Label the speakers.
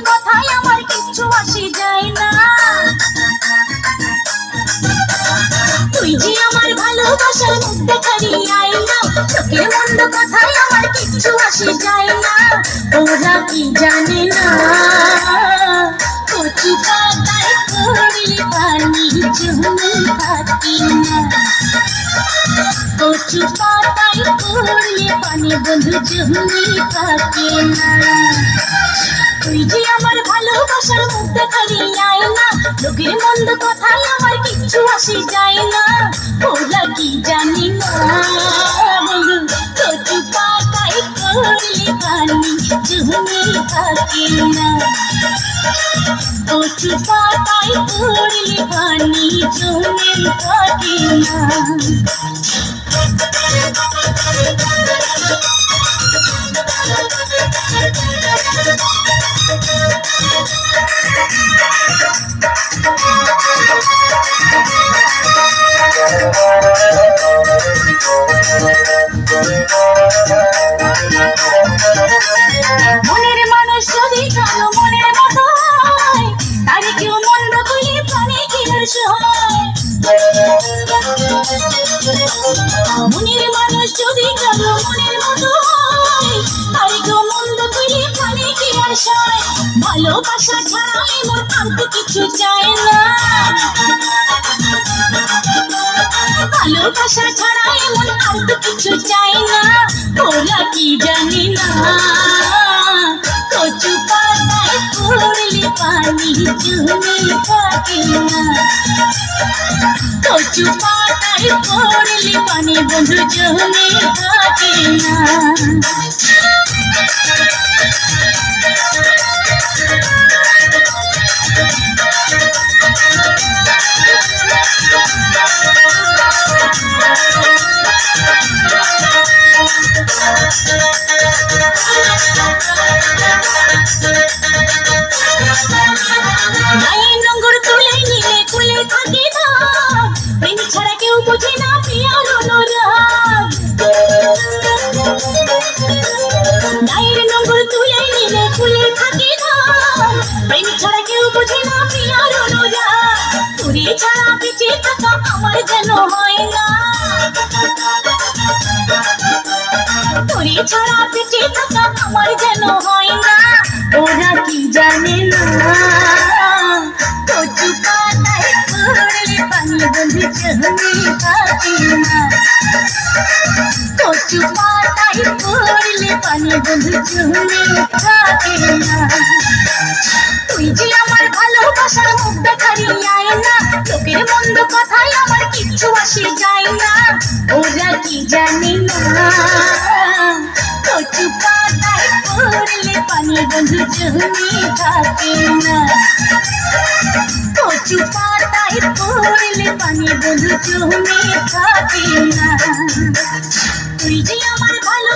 Speaker 1: কথায় আমার কিচ্ছু আসে যায় না। তুই যে আমার ভালোবাসার মুখ দেখারি আয়না, চোখের মন্দ কথায় আমার কিচ্ছু আসে যায় না। ওরা কি জানে না কচু পাতায় পড়লে পানি জমে থাকে না। কচু পাতায় পড়লে পানি বন্ধু জমে থাকে না। তুই যে আমার ভালোবাসার মুখ দেখারি আয়না, লোকের মন্দ কথায় আমার কিচ্ছু আসে যায় না। ওরা কি জানি না বন্ধু কচু পাতায় পড়লে পানি জমে থাকে না। কচু পাতায় পড়লে পানি জমে থাকে না। মনের মানুষ যদি কারো মনের মতো হয়, তারে কেউ মন্দ কইলে প্রাণে কি সহায়। মনের মানুষ যদি কারো মনের মতো হয়, তারে কেউ মন্দ কইলে প্রাণে কি সহায়। ভালোবাসা ছাড়া এমন আর তো কিছু চায় না। ভালোবাসা ছাড়া এমন আর তো কিছু চায় না। ওরা কি জানি না কচু পাতায় পড়লে পানি জমে থাকে না। কচু পাতায় পড়লে পানি বন্ধু জমে থাকে না। নোংর তুলে নিলে কুলে থাকে না, প্রেম ছাড়া কেউ বুঝে না প্রিয়ার অনুরাগ। গায়ের নোংর তুলে নিলে কুলে থাকে না, প্রেম ছাড়া কেউ বুঝে না প্রিয়ার অনুরাগ। তোরে ছাড়া বেঁচে থাকা আমার যেন হয় না। তোরে ছাড়া বেঁচে থাকা আমার যেন হয় না। ওরা কি জানে না কচু পাতায় পড়লে পানি বন্ধু জমে থাকে না। কচু পাতায় পড়লে পানি বন্ধু জমে থাকে না। তুই যে আমার ভালোবাসার মুখ দেখারি আয়না, লোকের মন্দ কথায় আমার কিচ্ছু আসে যায় না। ওরা কি জানে না কচু পাতায় পড়লে পানি বন্ধু জমে থাকে না। কচু পাতায় পড়লে পানি বন্ধু জমে থাকে না। তুই যে আমার ভালো